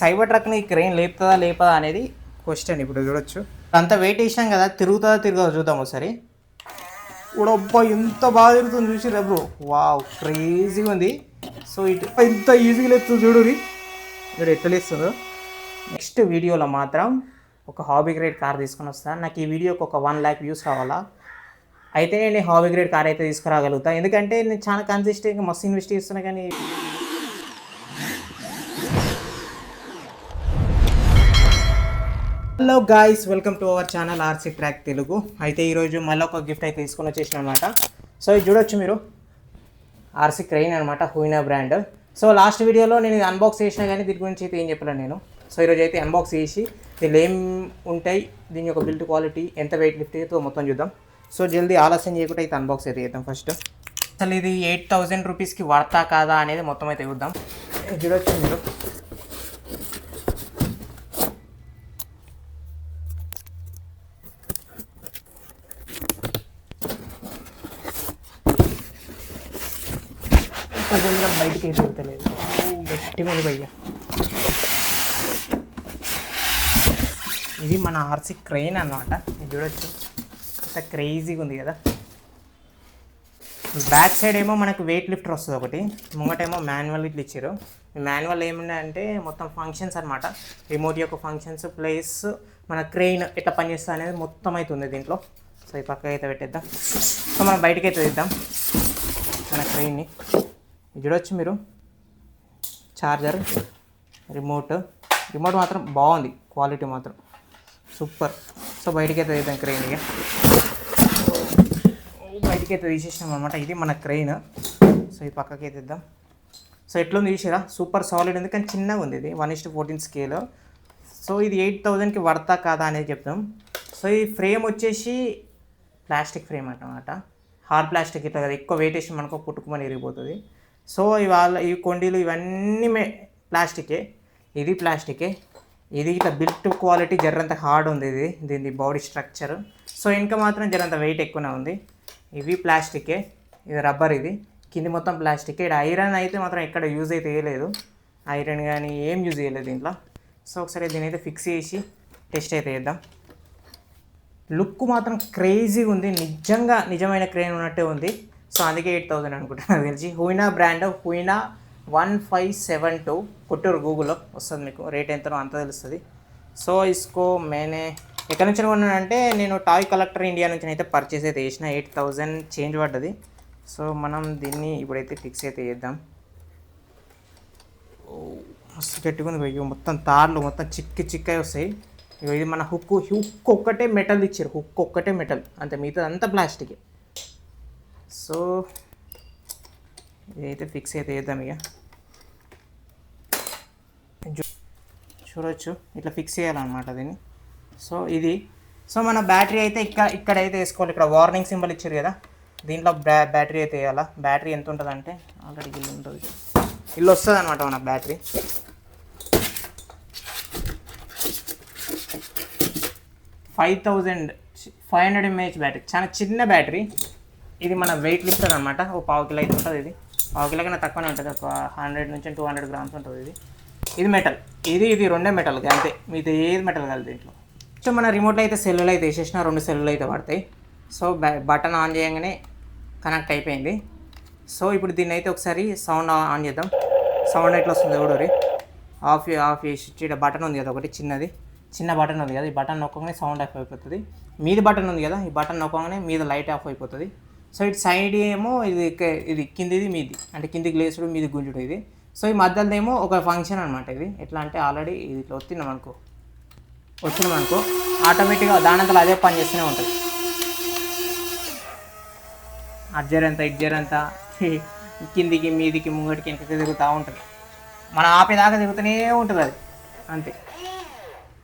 Cyber ట్రక్ని crane లేపుతుందా లేపదా అనేది question. ఇప్పుడు చూడొచ్చు అంత వెయిట్ వేసినాం కదా, తిరుగుతుందా తిరుగుతుందా చూద్దాం ఒకసారి. ఇప్పుడు అబ్బా ఎంత బాగా తిరుగుతుంది చూసిరా బ్రో, వావ్ క్రేజీగా ఉంది. సో ఇటు ఎంత ఈజీగా లేస్తుంది చూడురి, ఇప్పుడు ఎట్లా లేస్తుందో. నెక్స్ట్ వీడియోలో మాత్రం ఒక హాబీ గ్రేడ్ కార్ తీసుకొని వస్తాను. నాకు ఈ వీడియోకి ఒక 1 lakh వ్యూస్ రావాలా, అయితే నేను హాబీ గ్రేడ్ కార్ అయితే తీసుకురాగలుగుతాను. ఎందుకంటే నేను చాలా కన్సిస్టెంట్గా మస్తు ఇన్వెస్ట్ చేస్తున్నా. కానీ hello guys, welcome to our channel RC track Telugu. అయితే ఈరోజు మళ్ళీ ఒక గిఫ్ట్ అయితే తీసుకొని వచ్చేసిన అనమాట. సో ఇది చూడొచ్చు మీరు, ఆర్సీ క్రెయిన్ అనమాట, హుయినా బ్రాండ్. సో లాస్ట్ వీడియోలో నేను ఇది అన్బాక్స్ చేసినా కానీ దీని గురించి అయితే ఏం చెప్పలేను నేను. సో ఈరోజు అయితే అన్బాక్స్ చేసి దీనిలో ఏం ఉంటాయి, దీని యొక్క బిల్డ్ క్వాలిటీ, ఎంత వెయిట్ లిఫ్ట్ అయితే మొత్తం చూద్దాం. సో జల్దీ ఆలస్యం చేయకుండా అయితే అన్బాక్స్ అయితే చేద్దాం. ఫస్ట్ అసలు ఇది 8,000 రూపీస్కి వర్తా కాదా అనేది మొత్తం అయితే చూద్దాం. చూడొచ్చు మీరు, బయటికి అయితే వెళ్తలేదు, గట్టి మీద భయ్య. ఇది మన ఆర్సీ క్రెయిన్ అన్నమాట. ఇది చూడొచ్చు అంత క్రేజీగా ఉంది కదా. బ్యాక్ సైడ్ ఏమో మనకు వెయిట్ లిఫ్టర్ వస్తుంది ఒకటి, ముంగటేమో మాన్యువల్ ఇట్లా ఇచ్చారు. మాన్యువల్ ఏమున్నాయంటే మొత్తం ఫంక్షన్స్ అనమాట, రిమోట్ యొక్క ఫంక్షన్స్ ప్లస్ మన క్రెయిన్ ఎట్లా పనిచేస్తుంది అనేది మొత్తం అయితే ఉంది దీంట్లో. సో ఈ పక్కకి అయితే పెట్టేద్దాం. సో మనం బయటకి అయితే తీద్దాం మన క్రెయిన్ని. చూడొచ్చు మీరు, చార్జర్, రిమోట్ మాత్రం బాగుంది, క్వాలిటీ మాత్రం సూపర్. సో బయటకైతే తీద్దాం క్రెయిన్. ఇక బయటకైతే తీసేసినాం అనమాట. ఇది మన క్రెయిన్. సో ఈ పక్కకి తీద్దాం. సో ఎట్లుంది చూసారా, సూపర్ సాలిడ్ ఉంది, కానీ చిన్నగా ఉంది. ఇది 1:14 స్కేల్. సో ఇది 8,000కి వర్తా కాదా అనేది చెప్తాం. సో ఈ ఫ్రేమ్ వచ్చేసి ప్లాస్టిక్ ఫ్రేమ్ అన్నమాట, హార్డ్ ప్లాస్టిక్. ఇట్లా కదా, ఎక్కువ వెయిట్ వేసి మనకు పుట్టుకుమని విరిగిపోతుంది. సో ఇవాళ ఈ కొండీలు ఇవన్నీ ప్లాస్టికే, ఇది ప్లాస్టికే. ఇది ఇట్లా బిల్ట్ క్వాలిటీ జరంత హార్డ్ ఉంది ఇది, దీని బాడీ స్ట్రక్చర్. సో ఇంకా మాత్రం జరంత వెయిట్ ఎక్కువనే ఉంది. ఇవి ప్లాస్టికే, ఇది రబ్బర్, ఇది కింది మొత్తం ప్లాస్టికే. ఇక్కడ ఐరన్ అయితే మాత్రం ఎక్కడ యూజ్ అయితే వేయలేదు, ఐరన్ కానీ ఏం యూజ్ చేయలేదు దీంట్లో. సో ఒకసారి దీని అయితే ఫిక్స్ చేసి టెస్ట్ అయితే చేద్దాం. లుక్ మాత్రం క్రేజీగా ఉంది, నిజంగా నిజమైన క్రెయిన్ ఉన్నట్టే ఉంది. సో అందుకే 8,000 అనుకుంటున్నాను తెలిసి. హుయినా బ్రాండ్, హుయినా 1572 కొట్టూరు, గూగుల్లో వస్తుంది మీకు, రేట్ ఎంతనో అంత తెలుస్తుంది. సో ఇస్కో మేనే ఎక్కడి నుంచి కొన్నానంటే నేను టాయ్ కలెక్టర్ ఇండియా నుంచి అయితే పర్చేస్ అయితే చేసిన, 8,000 చేంజ్ పడ్డది. సో మనం దీన్ని ఇప్పుడైతే ఫిక్స్ అయితే చేద్దాం. మస్తు గట్టిగా ఉంది భయ్య, మొత్తం తార్లు మొత్తం చిక్కాయి వస్తాయి. ఇది మన హుక్ ఒక్కటే మెటల్ ఇచ్చారు, హుక్ ఒక్కటే మెటల్, అంతే, మిగతా అంతా ప్లాస్టిక్. సో ఇదైతే ఫిక్స్ అయితే చేద్దాం. ఇక చూడొచ్చు ఇట్లా ఫిక్స్ చేయాలన్నమాట దీన్ని. సో ఇది, సో మన బ్యాటరీ అయితే ఇక్కడైతే వేసుకోవాలి. ఇక్కడ వార్నింగ్ సింబల్ ఇచ్చారు కదా, దీంట్లో బ్యాటరీ అయితే వేయాలా. బ్యాటరీ ఎంత ఉంటుంది అంటే ఆల్రెడీ ఇల్లు ఉంటుంది, ఇల్లు వస్తుంది అనమాట మన బ్యాటరీ. 5500 mAh బ్యాటరీ, చాలా చిన్న బ్యాటరీ. ఇది మన వెయిట్ లిఫ్టర్ అనమాట, ఓ 1/2 కిలో అయితే ఉంటుంది. ఇది 1/2 కిలో కన్నా తక్కువనే ఉంటుంది, ఒక 100 నుంచి 200 గ్రామ్స్ ఉంటుంది. ఇది మెటల్, ఇది రెండే మెటల్ అంతే, మీది ఏది మెటల్ కాదు దీంట్లో. సో మన రిమోట్లో అయితే సెల్లులు అయితే వేసేసిన, 2 సెల్లులు అయితే పడతాయి. సో బటన్ ఆన్ చేయగానే కనెక్ట్ అయిపోయింది. సో ఇప్పుడు దీన్ని అయితే ఒకసారి సౌండ్ ఆన్ చేద్దాం. సౌండ్ ఎట్లా వస్తుంది ఎవడోరి, ఆఫ్ చేసి ఇక్కడ బటన్ ఉంది కదా ఒకటి, చిన్న బటన్ ఉంది కదా, ఈ బటన్ నొక్కగానే సౌండ్ ఆఫ్ అయిపోతుంది. మీది బటన్ ఉంది కదా, ఈ బటన్ నొక్కగానే మీద లైట్ ఆఫ్ అయిపోతుంది. సో ఇటు సైడ్ ఏమో ఇది కిందిది మీది, అంటే కింది గ్లేసుడు మీది గుంజుడు ఇది. సో ఈ మధ్యలోనేమో ఒక ఫంక్షన్ అనమాట. ఇది ఎట్లా అంటే ఆల్రెడీ ఇది ఇట్లా వచ్చినాం అనుకో ఆటోమేటిక్గా దానంతలో అదే పని చేస్తూనే ఉంటుంది. అడ్జరంతా ఇడ్జరంతా కిందికి మీదికి ముంగటికి వెనకకి తిరుగుతూ ఉంటుంది, మనం ఆపేదాకా తిరుగుతూనే ఉంటుంది అది, అంతే.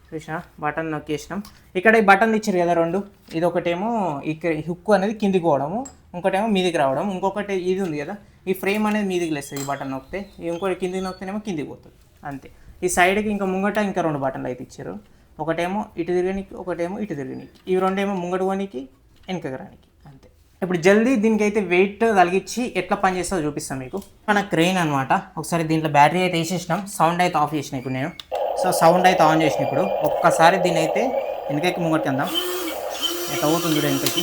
చూసినా బటన్ నొక్కేసినాం. ఇక్కడ ఈ బటన్ ఇచ్చారు కదా 2, ఇది ఒకటేమో ఇక్కడ హుక్ అనేది కిందికి పోవడము, ఇంకోటేమో మీదికి రావడం, ఇంకొకటి ఇది ఉంది కదా, ఈ ఫ్రేమ్ అనేది మీదికి లేస్తుంది ఈ బటన్ నొక్కితే, ఇంకోటి కిందికి నొక్కితేనేమో కిందికి పోతుంది, అంతే. ఈ సైడ్కి ఇంకా ముంగట ఇంకా 2 బటన్లు అయితే ఇచ్చారు, ఒకటేమో ఇటు తిరగనికి, ఒకటేమో ఇటు తిరగనికి. ఇవి రెండేమో ముంగట పోనీకి వెనకకి రానికి, అంతే. ఇప్పుడు జల్దీ దీనికైతే వెయిట్ తగిలించి ఎట్లా పనిచేస్తుందో చూపిస్తాను మీకు. మన క్రెయిన్ అనమాట. ఒకసారి దీంట్లో బ్యాటరీ అయితే వేసేసినాం, సౌండ్ అయితే ఆఫ్ చేసిన ఇప్పుడు నేను. సో సౌండ్ అయితే ఆన్ చేసిన ఇప్పుడు ఒక్కసారి దీని అయితే వెనకకి ముంగటికి అందాం. ఎట్లా అవుతుంది చూడు వెనకకి.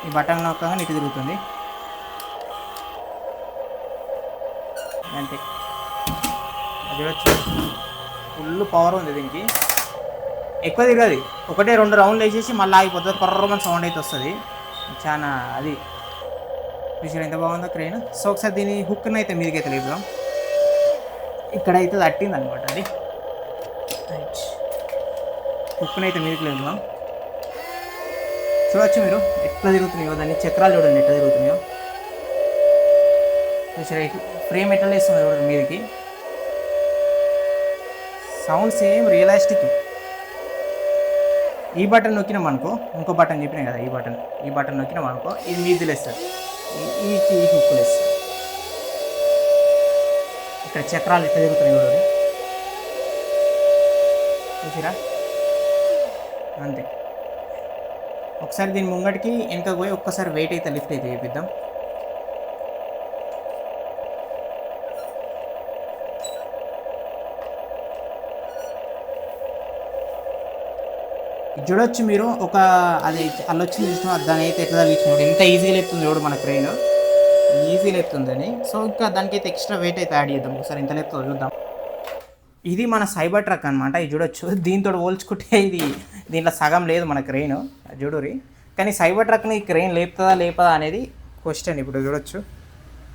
ఈ బటన్ నొక్కగా ఇటు తిరుగుతుంది అంతే. చూడొచ్చు ఫుల్ పవర్ ఉంది దీనికి. ఎక్కువ తిరగదు, ఒకటే 2 రౌండ్లు వేసేసి మళ్ళీ ఆగిపోతుంది. కొర్రమని సౌండ్ అయితే వస్తుంది. చాలా అది విషయం ఎంత బాగుందో క్రెయిన్. సో ఒకసారి దీని హుక్ని అయితే మీదకైతే లేపుదాం. ఇక్కడైతే తట్టింది అనమాట అది. హుక్ని అయితే మీదకి లేపుదాం. చూడొచ్చు మీరు ఎట్లా తిరుగుతున్నాయో, దాన్ని చక్రాలు చూడండి ఎట్లా తిరుగుతున్నాయో. ఫ్రేమ్ ఎట్లా వేస్తుంది చూడండి మీదకి. Sound same realistic. ఈ బటన్ నొక్కినాం అనుకో, ఇంకో బటన్ చెప్పినా కదా ఈ బటన్ నొక్కినాం అనుకో ఇది మీది లేస్తుంది, ఈ హుక్కు లేస్తుంది. ఇక్కడ చక్రాలు ఎట్లా తిరుగుతున్నాయి చూడండి, చూసిరా అంతే. ఒకసారి దీని ముంగటికి వెనక పోయి ఒక్కసారి వెయిట్ అయితే లిఫ్ట్ అయితే చేపిద్దాం. చూడొచ్చు మీరు ఒక అది అల్లొచ్చింది చూసిన దాని అయితే ఎట్లా తగిలించినాడు, ఎంత ఈజీగా లేపుతుంది చూడు మన క్రెయిన్, ఈజీ లేపుతుందని. సో ఇంకా దానికైతే ఎక్స్ట్రా వెయిట్ అయితే యాడ్ చేద్దాం. ఒకసారి ఎంత లేపుతుందో చూద్దాం. ఇది మన సైబర్ ట్రక్ అనమాట. ఇది చూడొచ్చు, దీంతో పోల్చుకుంటే ఇది దీంట్లో సగం లేదు మన క్రెయిన్ చూడురి. కానీ సైబర్ ట్రక్ని క్రెయిన్ లేపుతుందా లేపదా అనేది క్వశ్చన్. ఇప్పుడు చూడొచ్చు,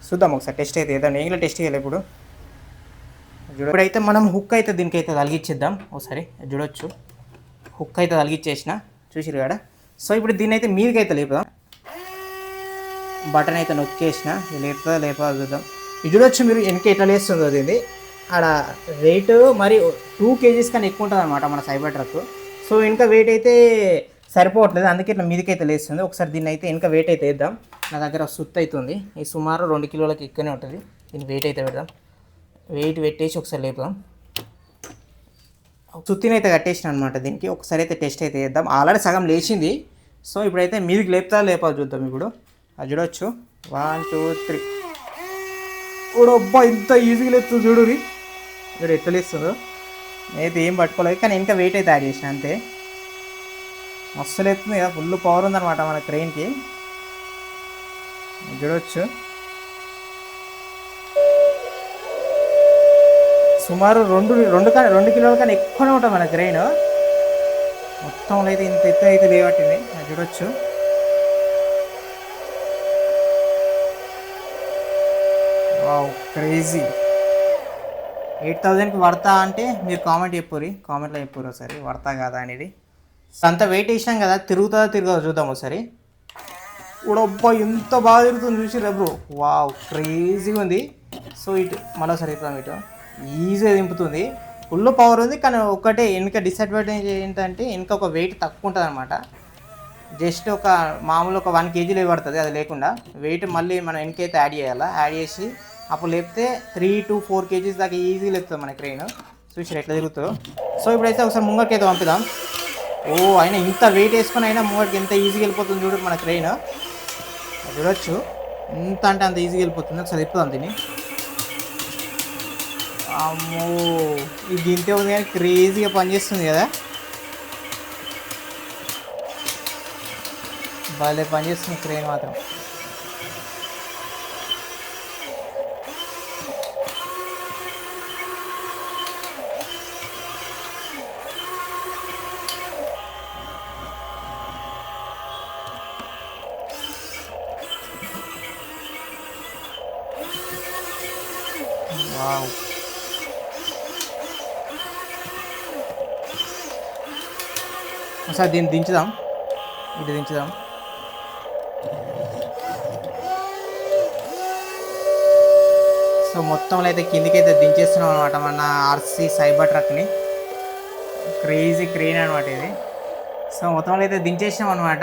చూద్దాం ఒకసారి టెస్ట్ అయితే ఏదో నేను టెస్ట్ చేయాలి ఇప్పుడు. ఇప్పుడైతే మనం హుక్ అయితే దీనికైతే తలిగిచ్చేద్దాం ఒకసారి. చూడొచ్చు హుక్ అయితే తలిగిచ్చేసిన చూసిరు కాడ. సో ఇప్పుడు దీన్ని అయితే మీదకైతే లేపుదాం. బటన్ అయితే నొక్కేసిన, లేపుతుందా లేపదా చూద్దాం. ఇది చూడొచ్చు మీరు వెనక ఎట్లా లేస్తుందో. అది ఆడ వెయిట్ మరి 2 kgs కన్నా ఎక్కువ ఉంటుంది అనమాట మన సైబర్ ట్రక్. సో వెనక వెయిట్ అయితే సరిపోవట్లేదు, అందుకే ఇట్లా మీదకైతే లేస్తుంది. ఒకసారి దీన్ని అయితే వెనక వెయిట్ అయితే వేద్దాం. నా దగ్గర సుత్తి అవుతుంది, ఇది సుమారు 2 కిలోలకి ఎక్కువనే ఉంటుంది. దీన్ని వెయిట్ అయితే పెడదాం. వెయిట్ పెట్టేసి ఒకసారి లేపుదాం. సుత్తిని అయితే కట్టేసిన అనమాట దీనికి. ఒకసారి అయితే టెస్ట్ అయితే చేద్దాం. ఆల్రెడీ సగం లేచింది. సో ఇప్పుడైతే మీదకి లేపుతా లేపా చూద్దాం. ఇప్పుడు అది చూడొచ్చు 1 2 3 కూడా అబ్బా ఇంత ఈజీగా లేపుతుంది చూడురి. ఇప్పుడు ఎట్లా లేస్తుందో అయితే ఏం పట్టుకోలేదు, కానీ ఇంకా వెయిట్ అయితే యాడ్ చేసిన అంతే. మస్తు లేపుతుంది కదా, ఫుల్ పవర్ ఉందన్నమాట మన క్రెయిన్కి. చూడొచ్చు సుమారు 2 కిలోల కన్నా ఎక్కువనే ఉంటుంది మన క్రెయిన్. మొత్తంలో అయితే ఇంత ఎత్తు అయితే లేవట్టింది. అది చూడొచ్చు. Wow crazy. 8,000కి వర్తా అంటే మీరు కామెంట్లో చెప్పుర్రి ఒకసారి వర్తా కాదా అనేది. అంత వెయిట్ వేసినాం కదా, తిరుగుతుందా తిరగదా చూద్దాం ఒకసారి. అబ్బా ఎంత బాగా తిరుగుతుంది చూసిర్రా బ్రో. వావ్ క్రేజీగా ఉంది. సో ఇటు మరోసారి ఇద్దాం. ఇటు ఈజీగా దింపుతుంది, ఫుల్ పవర్ ఉంది. కానీ ఒకటే వెనక డిసడ్వాంటేజ్ ఏంటంటే వెనక ఒక వెయిట్ తక్కువ ఉంటుంది అనమాట. జస్ట్ ఒక మామూలు ఒక 1 kg పడుతుంది. అది లేకుండా వెయిట్ మళ్ళీ మనం వెనకైతే యాడ్ చేయాలి. యాడ్ చేసి అప్పుడు లేపితే 3 to 4 kgs దాకా ఈజీగా లేపుతుంది మన క్రెయిన్. చూసి ఎట్లా తిరుగుతుందో. సో ఇప్పుడైతే ఒకసారి ముంగడికి అయితే పంపిద్దాం. అయినా ఇంత వెయిట్ వేసుకొని అయినా ముంగడికి ఎంత ఈజీగా వెళ్ళిపోతుంది చూడు మన క్రెయిన్. చూడొచ్చు ఇంత అంటే అంత ఈజీగా వెళ్ళిపోతుంది. ఒకసారి తిప్పుదాం దీన్ని. అమ్మో ఇది గింతే ఉంది కానీ క్రేజీగా పనిచేస్తుంది కదా, భలే పనిచేస్తుంది క్రెయిన్ మాత్రం. వావ్ ఒకసారి దీన్ని దించుదాం. ఇటు దించుదాం. సో మొత్తంలో అయితే కిందికైతే దించేస్తున్నాం అనమాట మన ఆర్సీ సైబర్ ట్రక్ని. క్రేజీ క్రెయిన్ అనమాట ఇది. సో మొత్తంలో అయితే దించేసినాం అనమాట.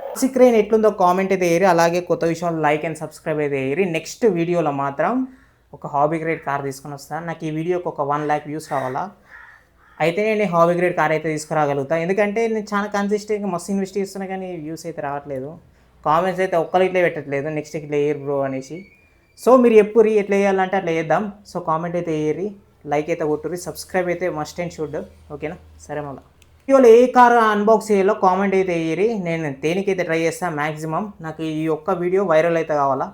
ఆర్సీ క్రెయిన్ ఎట్లుందో కామెంట్ అయితే వేయరు. అలాగే కొత్త విషయాలు లైక్ అండ్ సబ్స్క్రైబ్ అయితే వేయరు. నెక్స్ట్ వీడియోలో మాత్రం ఒక హాబీ గ్రేడ్ కార్ తీసుకొని వస్తాను. నాకు ఈ వీడియోకి ఒక 1 lakh వ్యూస్ రావాలా, అయితే నేను హాబీ గ్రేడ్ కార్ అయితే తీసుకురాగలుగుతా. ఎందుకంటే నేను చాలా కన్సిస్టెంట్గా మస్తు ఇన్వెస్ట్ చేస్తున్నా కానీ వ్యూస్ అయితే రావట్లేదు. కామెంట్స్ అయితే ఒక్కరు ఇట్లే పెట్టట్లేదు, నెక్స్ట్ ఇట్లా ఎయిర్ బ్రో అనేసి. సో మీరు ఎప్పుడు ఎట్లా వేయాలంటే అట్లా చేద్దాం. సో కామెంట్ అయితే వేయరి, లైక్ అయితే కొట్టుర్రి, సబ్స్క్రైబ్ అయితే మస్ట్ అండ్ షుడ్. ఓకేనా? సరే మళ్ళీ వీడియోలో ఏ కార్ అన్బాక్స్ చేయాలో కామెంట్ అయితే వేయరి. నేను దేనికైతే ట్రై చేస్తాను మ్యాక్సిమం. నాకు ఈ ఒక్క వీడియో వైరల్ అయితే కావాలా.